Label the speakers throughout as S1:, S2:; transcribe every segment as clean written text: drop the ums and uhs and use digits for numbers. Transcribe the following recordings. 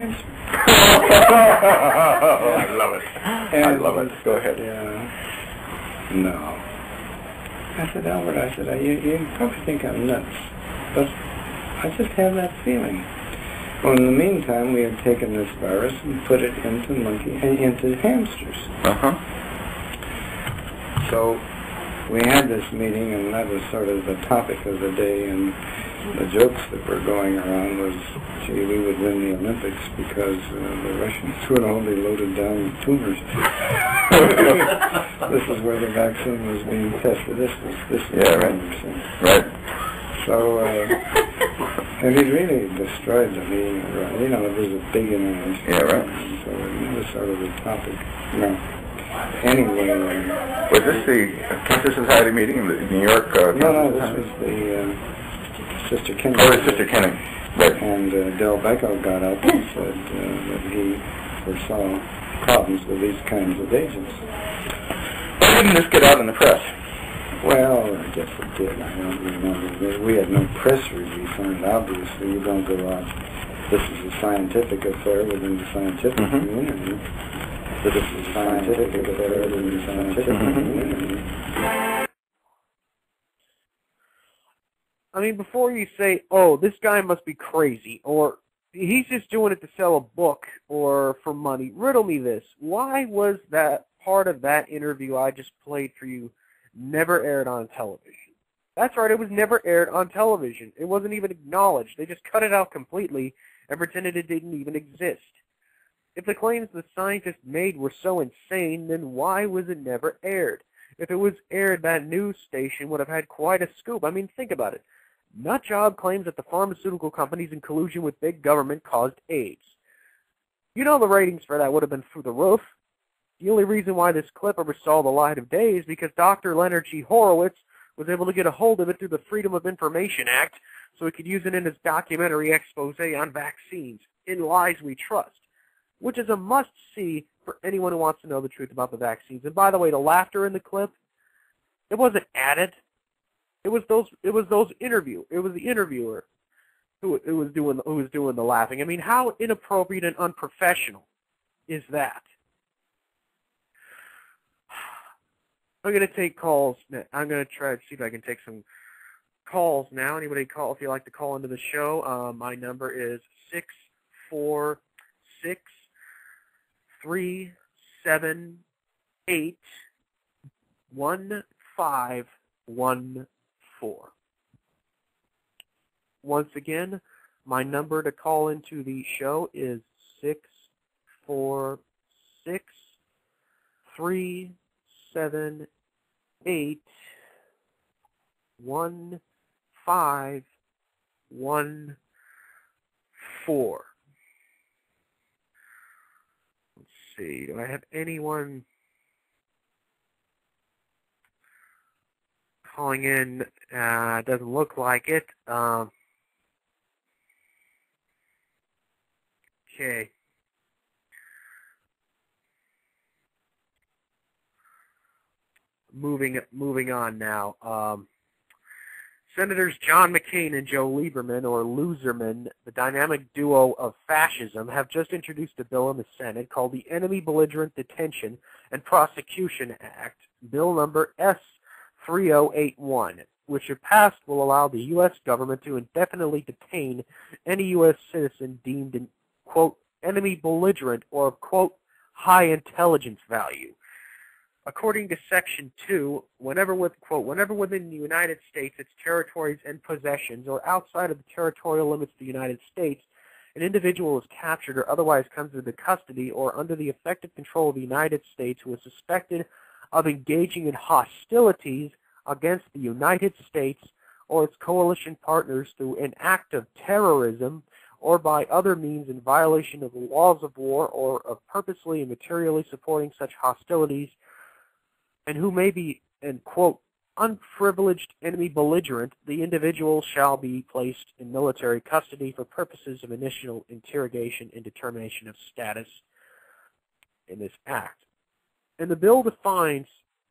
S1: I love it.
S2: And
S1: I love it. Go ahead.
S2: No. I said, Albert, you probably think I'm nuts, but I just have that feeling. Well, in the meantime, we had taken this virus and put it into hamsters. So we had this meeting, and that was sort of the topic of the day, and the jokes that were going around was, gee, we would win the Olympics because the Russians would all be loaded down with tumors. This is where the vaccine was being tested. This was
S1: Right.
S2: So, and he really destroyed the meeting. You know, it was a big internet.
S1: Yeah, right.
S2: So it was sort of the topic. No. Anyway.
S1: Was this the Cancer Society meeting in New York?
S2: No, this was the Sister Kenning.
S1: Oh, Sister Kenning. Right.
S2: And Del Becko got up and said that he foresaw problems with these kinds of agents.
S1: Why didn't this get out in the press?
S2: Well, I guess it did. I don't remember. We had no press release on it, obviously. You don't go out. This is a scientific affair within the scientific community. This is a scientific affair within the scientific community.
S3: I mean, before you say, oh, this guy must be crazy, or he's just doing it to sell a book or for money, riddle me this. Why was that part of that interview I just played for you never aired on television? That's right, it was never aired on television. It wasn't even acknowledged. They just cut it out completely and pretended it didn't even exist. If the claims the scientists made were so insane, then why was it never aired? If it was aired, that news station would have had quite a scoop. I mean, think about it. Nutjob claims that the pharmaceutical companies in collusion with big government caused AIDS. You know the ratings for that would have been through the roof. The only reason why this clip ever saw the light of day is because Dr. Leonard G. Horowitz was able to get a hold of it through the Freedom of Information Act so he could use it in his documentary expose on vaccines, In Lies We Trust, which is a must-see for anyone who wants to know the truth about the vaccines. And by the way, the laughter in the clip, it wasn't added. It was the interviewer who was doing the laughing. I mean, how inappropriate and unprofessional is that? I'm going to take calls. I'm going to try to see if I can take some calls now. Anybody call if you like to call into the show? My number is 646-378-1514. Once again, my number to call into the show is 646-378-1514. Let's see, do I have anyone calling in? Doesn't look like it. Okay. Moving on now. Senators John McCain and Joe Lieberman, or Loserman, the dynamic duo of fascism, have just introduced a bill in the Senate called the Enemy Belligerent Detention and Prosecution Act, Bill number S3081, which if passed will allow the U.S. government to indefinitely detain any U.S. citizen deemed an, quote, enemy belligerent or, quote, high intelligence value. According to Section 2, whenever within the United States, its territories and possessions, or outside of the territorial limits of the United States, an individual is captured or otherwise comes into custody or under the effective control of the United States who is suspected of engaging in hostilities against the United States or its coalition partners through an act of terrorism or by other means in violation of the laws of war or of purposely and materially supporting such hostilities, and who may be an, quote, unprivileged enemy belligerent, the individual shall be placed in military custody for purposes of initial interrogation and determination of status in this act. And the bill defines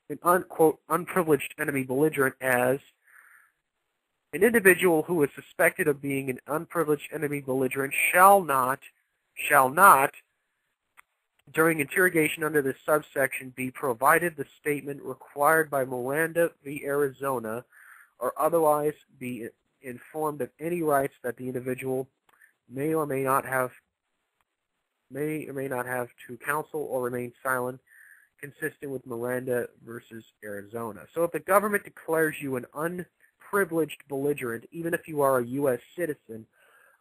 S3: an, unquote, unprivileged enemy belligerent as an individual who is suspected of being an unprivileged enemy belligerent shall not shall not, during interrogation under this subsection, be provided the statement required by Miranda v. Arizona, or otherwise be informed of any rights that the individual may or may not have to counsel or remain silent, consistent with Miranda versus Arizona. So if the government declares you an unprivileged belligerent, even if you are a U.S. citizen,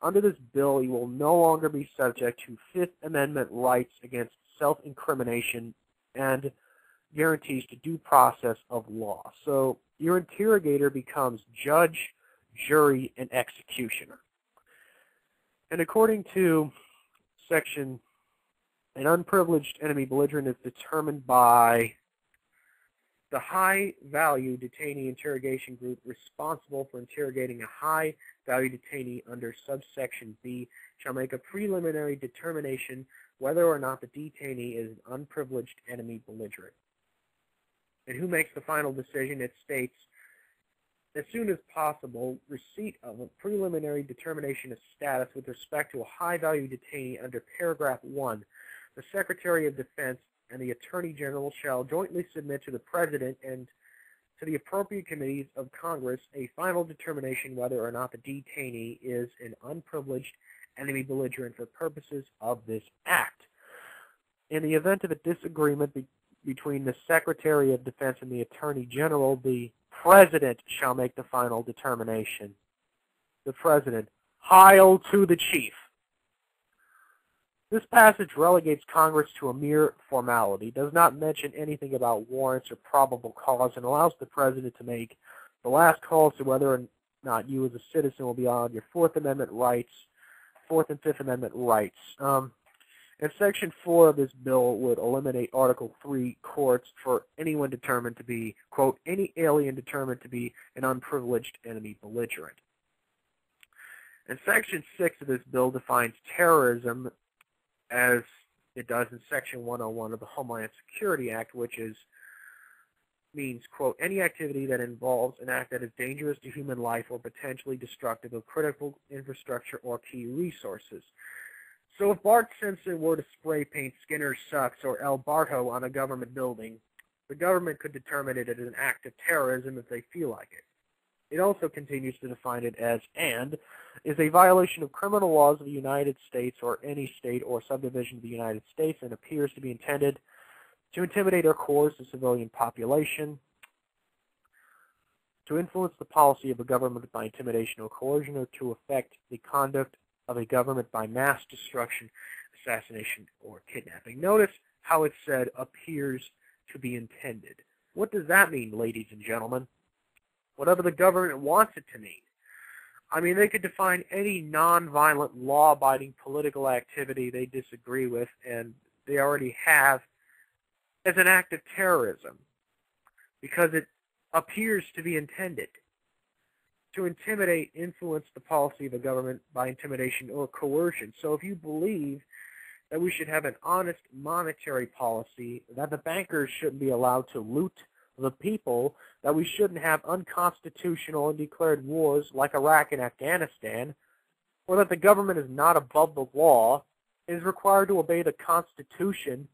S3: under this bill you will no longer be subject to Fifth Amendment rights against self-incrimination and guarantees to due process of law. So your interrogator becomes judge, jury, and executioner. And according to section, an unprivileged enemy belligerent is determined by the high-value detainee interrogation group responsible for interrogating a high-value detainee under subsection B shall make a preliminary determination whether or not the detainee is an unprivileged enemy belligerent. And who makes the final decision? It states, as soon as possible, receipt of a preliminary determination of status with respect to a high-value detainee under paragraph 1. The Secretary of Defense and the Attorney General shall jointly submit to the President and to the appropriate committees of Congress a final determination whether or not the detainee is an unprivileged enemy belligerent for purposes of this act. In the event of a disagreement between the Secretary of Defense and the Attorney General, the President shall make the final determination. The President, Heil to the Chief. This passage relegates Congress to a mere formality, does not mention anything about warrants or probable cause, and allows the President to make the last call as to whether or not you as a citizen will be on your Fourth and Fifth Amendment rights. And Section 4 of this bill would eliminate Article 3 courts for anyone determined to be, quote, any alien determined to be an unprivileged enemy belligerent. And Section 6 of this bill defines terrorism as it does in Section 101 of the Homeland Security Act, which means, quote, any activity that involves an act that is dangerous to human life or potentially destructive of critical infrastructure or key resources. So if Bart Simpson were to spray paint Skinner Sucks or El Barto on a government building, the government could determine it as an act of terrorism if they feel like it. It also continues to define it as, and, is a violation of criminal laws of the United States or any state or subdivision of the United States and appears to be intended to intimidate or coerce the civilian population, to influence the policy of a government by intimidation or coercion, or to affect the conduct of a government by mass destruction, assassination, or kidnapping. Notice how it said appears to be intended. What does that mean, ladies and gentlemen? Whatever the government wants it to mean. I mean, they could define any nonviolent, law-abiding political activity they disagree with, and they already have, as an act of terrorism, because it appears to be intended to intimidate, influence the policy of a government by intimidation or coercion. So if you believe that we should have an honest monetary policy, that the bankers shouldn't be allowed to loot the people, that we shouldn't have unconstitutional and declared wars like Iraq and Afghanistan, or that the government is not above the law, is required to obey the Constitution,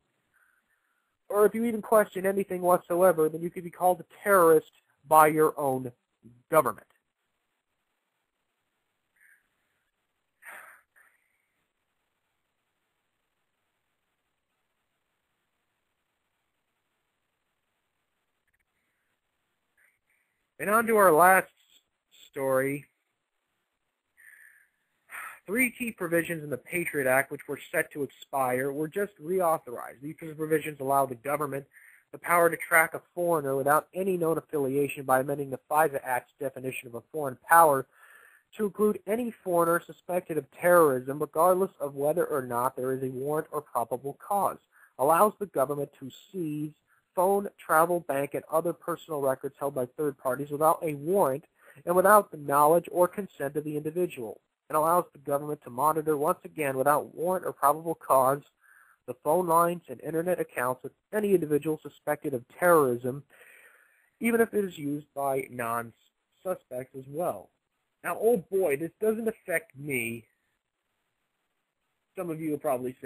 S3: or if you even question anything whatsoever, then you could be called a terrorist by your own government. And on to our last story. 3 key provisions in the Patriot Act, which were set to expire, were just reauthorized. These provisions allow the government the power to track a foreigner without any known affiliation by amending the FISA Act's definition of a foreign power to include any foreigner suspected of terrorism, regardless of whether or not there is a warrant or probable cause. Allows the government to seize phone, travel, bank, and other personal records held by third parties without a warrant and without the knowledge or consent of the individual. It allows the government to monitor, once again, without warrant or probable cause, the phone lines and internet accounts of any individual suspected of terrorism, even if it is used by non-suspects as well. Now, oh boy, this doesn't affect me some of you will probably say,